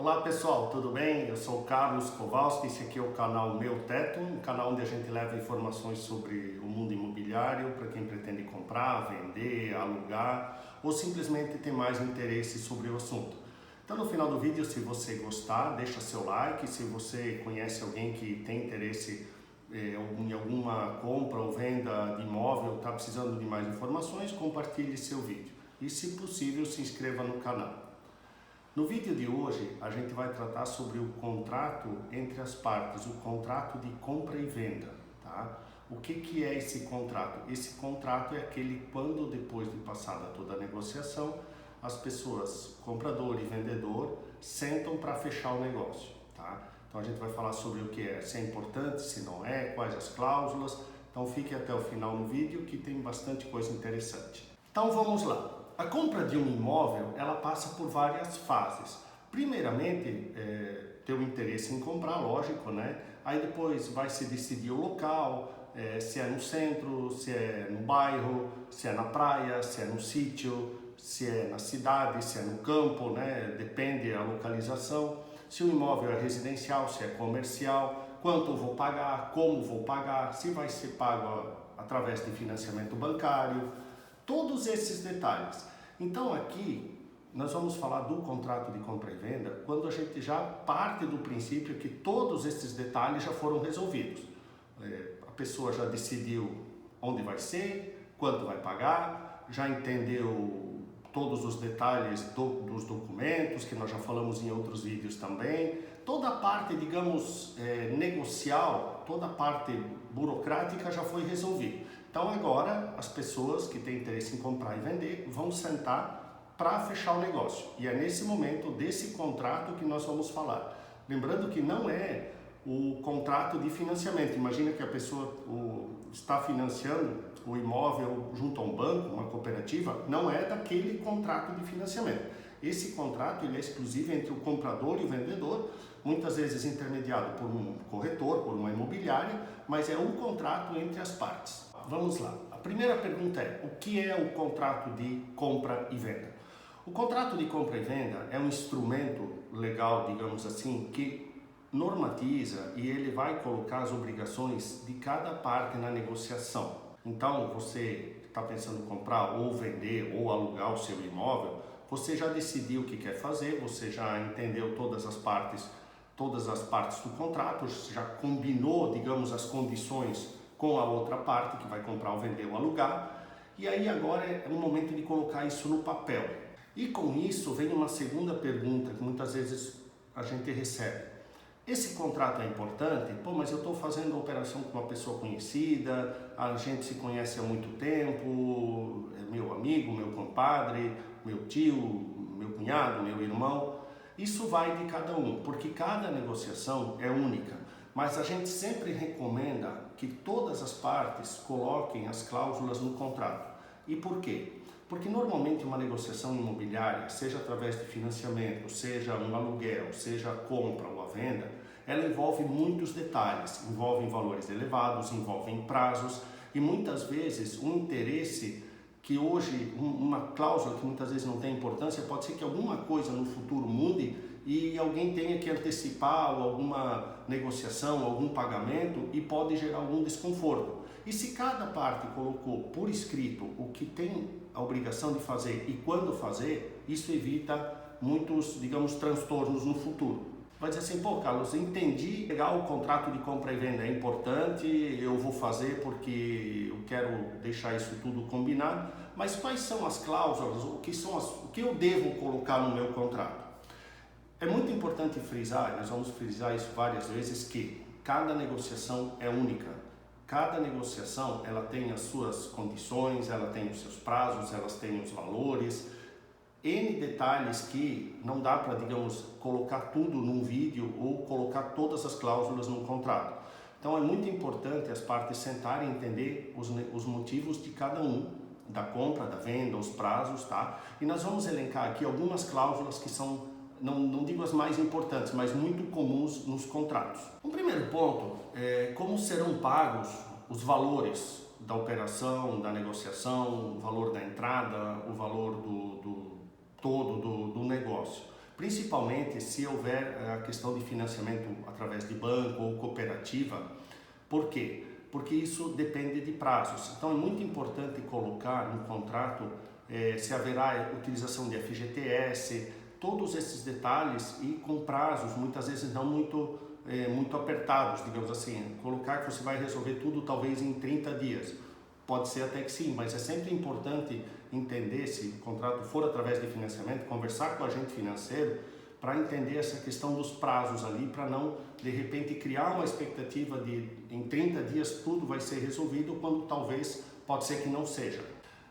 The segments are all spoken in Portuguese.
Olá pessoal, tudo bem? Eu sou o Carlos Kowalski, esse aqui é o canal Meu Teto, um canal onde a gente leva informações sobre o mundo imobiliário para quem pretende comprar, vender, alugar ou simplesmente ter mais interesse sobre o assunto. Então no final do vídeo, se você gostar, deixa seu like, se você conhece alguém que tem interesse em alguma compra ou venda de imóvel, está precisando de mais informações, compartilhe seu vídeo e se possível se inscreva no canal. No vídeo de hoje, a gente vai tratar sobre o contrato entre as partes, o contrato de compra e venda, tá? O que é esse contrato? Esse contrato é aquele quando, depois de passada toda a negociação, as pessoas, comprador e vendedor, sentam para fechar o negócio, tá? Então a gente vai falar sobre o que é, se é importante, se não é, quais as cláusulas. Então fique até o final no vídeo que tem bastante coisa interessante. Então vamos lá. A compra de um imóvel, ela passa por várias fases. Primeiramente, ter o interesse em comprar, lógico, né? Aí depois vai se decidir o local, se é no centro, se é no bairro, se é na praia, se é no sítio, se é na cidade, se é no campo, né? Depende da localização. Se o imóvel é residencial, se é comercial, quanto eu vou pagar, como vou pagar, se vai ser pago através de financiamento bancário, todos esses detalhes. Então aqui nós vamos falar do contrato de compra e venda quando a gente já parte do princípio que todos esses detalhes já foram resolvidos. A pessoa já decidiu onde vai ser, quanto vai pagar, já entendeu todos os detalhes dos documentos, que nós já falamos em outros vídeos também. Toda a parte, digamos, negocial, toda a parte burocrática já foi resolvida. Então agora as pessoas que têm interesse em comprar e vender vão sentar para fechar o negócio. E é nesse momento desse contrato que nós vamos falar. Lembrando que não é o contrato de financiamento. Imagina que a pessoa está financiando o imóvel junto a um banco, uma cooperativa, não é daquele contrato de financiamento. Esse contrato ele é exclusivo entre o comprador e o vendedor, muitas vezes intermediado por um corretor, por uma imobiliária, mas é um contrato entre as partes. Vamos lá. A primeira pergunta é: o que é o contrato de compra e venda? O contrato de compra e venda é um instrumento legal, digamos assim, que normatiza e ele vai colocar as obrigações de cada parte na negociação. Então, você está pensando em comprar ou vender ou alugar o seu imóvel, você já decidiu o que quer fazer, você já entendeu todas as partes do contrato, já combinou, digamos, as condições com a outra parte que vai comprar ou vender ou alugar, e aí agora é o momento de colocar isso no papel. E com isso vem uma segunda pergunta que muitas vezes a gente recebe. Esse contrato é importante? Pô, mas eu estou fazendo a operação com uma pessoa conhecida, a gente se conhece há muito tempo, é meu amigo, meu compadre, meu tio, meu cunhado, meu irmão. Isso vai de cada um, porque cada negociação é única. Mas a gente sempre recomenda que todas as partes coloquem as cláusulas no contrato. E por quê? Porque normalmente uma negociação imobiliária, seja através de financiamento, seja um aluguel, seja a compra ou a venda, ela envolve muitos detalhes, envolve valores elevados, envolve prazos e muitas vezes um interesse que hoje, uma cláusula que muitas vezes não tem importância, pode ser que alguma coisa no futuro mude e alguém tenha que antecipar alguma negociação, algum pagamento e pode gerar algum desconforto. E se cada parte colocou por escrito o que tem a obrigação de fazer e quando fazer, isso evita muitos, digamos, transtornos no futuro. Vai dizer assim: pô, Carlos, entendi, legal, o contrato de compra e venda é importante, eu vou fazer porque eu quero deixar isso tudo combinado, mas quais são as cláusulas, o que eu devo colocar no meu contrato? É muito importante frisar, nós vamos frisar isso várias vezes, que cada negociação é única. Cada negociação ela tem as suas condições, ela tem os seus prazos, elas têm os valores, N detalhes que não dá para, digamos, colocar tudo num vídeo ou colocar todas as cláusulas num contrato. Então é muito importante as partes sentarem e entender os motivos de cada um, da compra, da venda, os prazos, tá? E nós vamos elencar aqui algumas cláusulas que são, não digo as mais importantes, mas muito comuns nos contratos. Um primeiro ponto é como serão pagos os valores da operação, da negociação, o valor da entrada, o valor do negócio. principalmente se houver a questão de financiamento através de banco ou cooperativa. Por quê? Porque isso depende de prazos. Então é muito importante colocar no contrato se haverá utilização de FGTS, todos esses detalhes e com prazos muitas vezes não muito apertados, digamos assim. Colocar que você vai resolver tudo talvez em 30 dias. Pode ser até que sim, mas é sempre importante entender se o contrato for através de financiamento, conversar com o agente financeiro para entender essa questão dos prazos ali, para não, de repente, criar uma expectativa de em 30 dias tudo vai ser resolvido, quando talvez pode ser que não seja.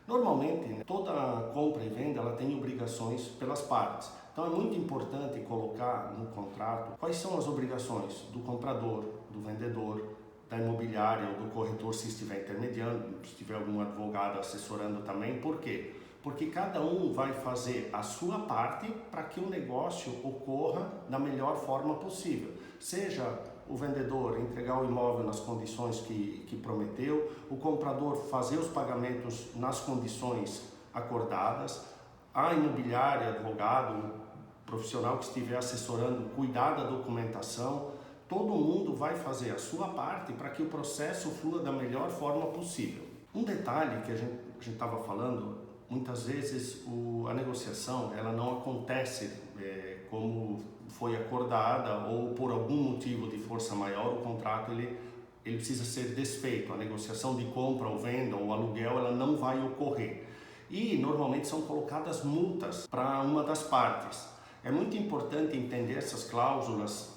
Normalmente, né, toda compra e venda ela tem obrigações pelas partes. Então é muito importante colocar no contrato quais são as obrigações do comprador, do vendedor, da imobiliária ou do corretor, se estiver intermediando, se tiver algum advogado assessorando também. Por quê? Porque cada um vai fazer a sua parte para que o negócio ocorra da melhor forma possível. Seja o vendedor entregar o imóvel nas condições que prometeu, o comprador fazer os pagamentos nas condições acordadas, a imobiliária, advogado, profissional que estiver assessorando, cuidar da documentação. Todo mundo vai fazer a sua parte para que o processo flua da melhor forma possível. Um detalhe que a gente estava falando, muitas vezes a negociação ela não acontece como foi acordada, ou por algum motivo de força maior o contrato ele precisa ser desfeito. A negociação de compra ou venda ou aluguel ela não vai ocorrer. E normalmente são colocadas multas para uma das partes. É muito importante entender essas cláusulas,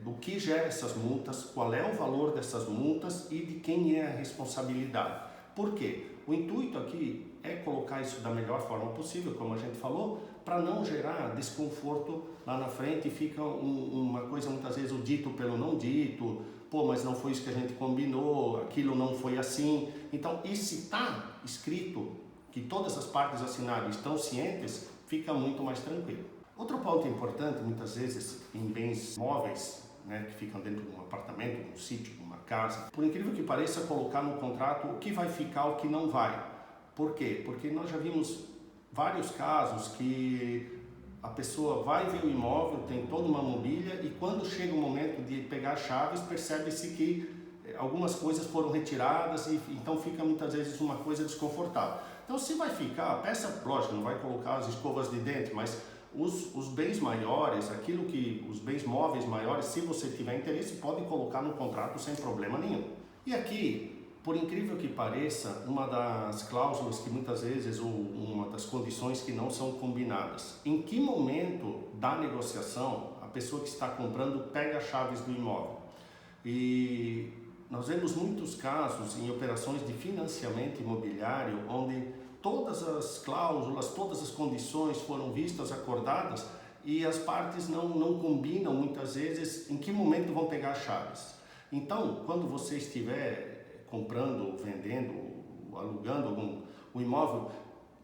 do que gera essas multas, qual é o valor dessas multas e de quem é a responsabilidade. Por quê? O intuito aqui é colocar isso da melhor forma possível, como a gente falou, para não gerar desconforto lá na frente e fica uma coisa muitas vezes o dito pelo não dito, pô, mas não foi isso que a gente combinou, aquilo não foi assim. Então, e se está escrito que todas as partes assinadas estão cientes, fica muito mais tranquilo. Outro ponto importante, muitas vezes, em bens móveis, né, que ficam dentro de um apartamento, de um sítio, de uma casa, por incrível que pareça, colocar no contrato o que vai ficar, o que não vai. Por quê? Porque nós já vimos vários casos que a pessoa vai ver o imóvel, tem toda uma mobília e quando chega o momento de pegar chaves, percebe-se que algumas coisas foram retiradas e então fica muitas vezes uma coisa desconfortável. Então, se vai ficar, a peça, lógico, não vai colocar as escovas de dente, mas os bens maiores, os bens móveis maiores, se você tiver interesse, pode colocar no contrato sem problema nenhum. E aqui, por incrível que pareça, uma das cláusulas que muitas vezes, ou uma das condições que não são combinadas, em que momento da negociação a pessoa que está comprando pega as chaves do imóvel? E nós vemos muitos casos em operações de financiamento imobiliário onde todas as cláusulas, todas as condições foram vistas, acordadas e as partes não combinam muitas vezes em que momento vão pegar as chaves. Então, quando você estiver comprando, vendendo, alugando um imóvel,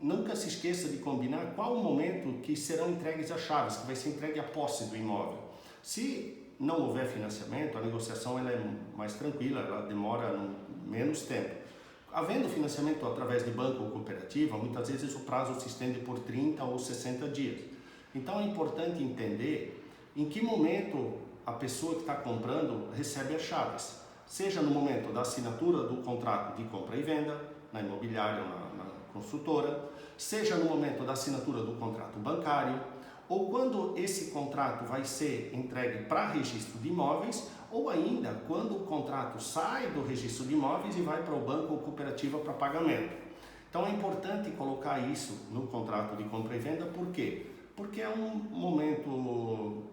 nunca se esqueça de combinar qual o momento que serão entregues as chaves, que vai ser entregue a posse do imóvel. Se não houver financiamento, a negociação ela é mais tranquila, ela demora menos tempo. Havendo financiamento através de banco ou cooperativa, muitas vezes o prazo se estende por 30 ou 60 dias. Então é importante entender em que momento a pessoa que está comprando recebe as chaves. Seja no momento da assinatura do contrato de compra e venda, na imobiliária ou na construtora, seja no momento da assinatura do contrato bancário, ou quando esse contrato vai ser entregue para registro de imóveis, ou ainda quando o contrato sai do registro de imóveis e vai para o banco ou cooperativa para pagamento. Então é importante colocar isso no contrato de compra e venda, por quê? Porque é um momento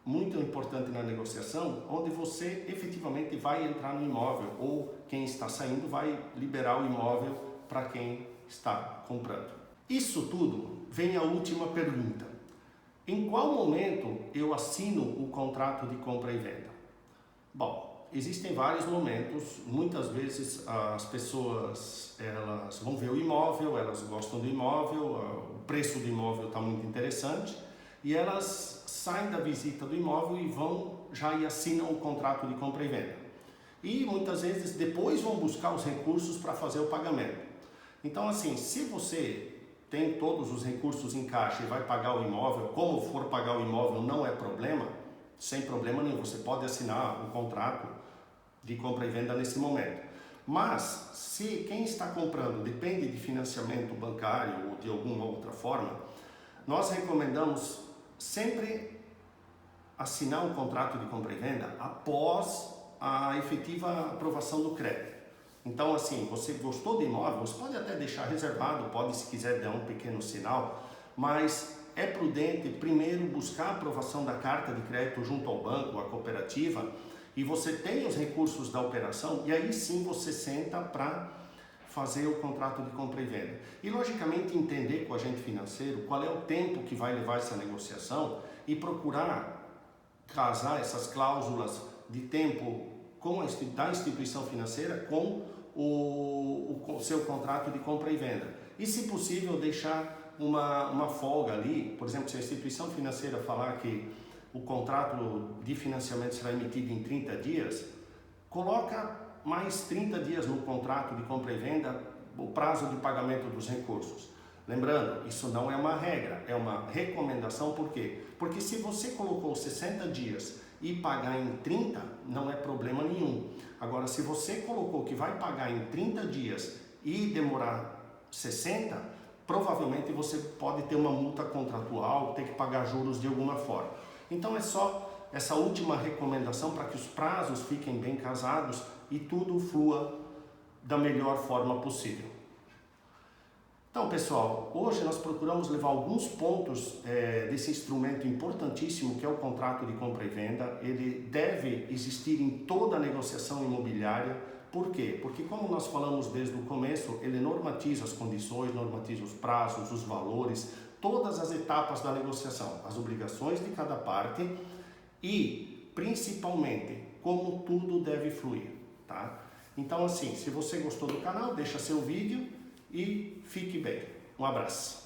muito importante na negociação, onde você efetivamente vai entrar no imóvel, ou quem está saindo vai liberar o imóvel para quem está comprando. Isso tudo vem a última pergunta. Em qual momento eu assino o contrato de compra e venda? Bom, existem vários momentos. Muitas vezes as pessoas elas vão ver o imóvel, elas gostam do imóvel, o preço do imóvel está muito interessante e elas saem da visita do imóvel e vão já e assinam o contrato de compra e venda. E muitas vezes depois vão buscar os recursos para fazer o pagamento. Então assim, se você tem todos os recursos em caixa e vai pagar o imóvel, como for pagar o imóvel não é problema, sem problema nenhum, você pode assinar um contrato de compra e venda nesse momento. Mas, se quem está comprando depende de financiamento bancário ou de alguma outra forma, nós recomendamos sempre assinar um contrato de compra e venda após a efetiva aprovação do crédito. Então, assim, você gostou do imóvel, você pode até deixar reservado, pode, se quiser, dar um pequeno sinal, mas é prudente primeiro buscar a aprovação da carta de crédito junto ao banco, à cooperativa, e você tem os recursos da operação, e aí sim você senta para fazer o contrato de compra e venda. E, logicamente, entender com o agente financeiro qual é o tempo que vai levar essa negociação e procurar casar essas cláusulas de tempo da instituição financeira com o seu contrato de compra e venda. E, se possível, deixar uma folga ali. Por exemplo, se a instituição financeira falar que o contrato de financiamento será emitido em 30 dias, coloca mais 30 dias no contrato de compra e venda o prazo de pagamento dos recursos. Lembrando, isso não é uma regra, é uma recomendação. Por quê? Porque se você colocou 60 dias e pagar em 30, não é problema nenhum. Agora, se você colocou que vai pagar em 30 dias e demorar 60, provavelmente você pode ter uma multa contratual, ter que pagar juros de alguma forma. Então é só essa última recomendação para que os prazos fiquem bem casados e tudo flua da melhor forma possível. Então, pessoal, hoje nós procuramos levar alguns pontos desse instrumento importantíssimo que é o contrato de compra e venda. Ele deve existir em toda a negociação imobiliária. Por quê? Porque, como nós falamos desde o começo, ele normatiza as condições, normatiza os prazos, os valores, todas as etapas da negociação, as obrigações de cada parte e, principalmente, como tudo deve fluir, tá? Então, assim, se você gostou do canal, deixa seu vídeo e fique bem. Um abraço.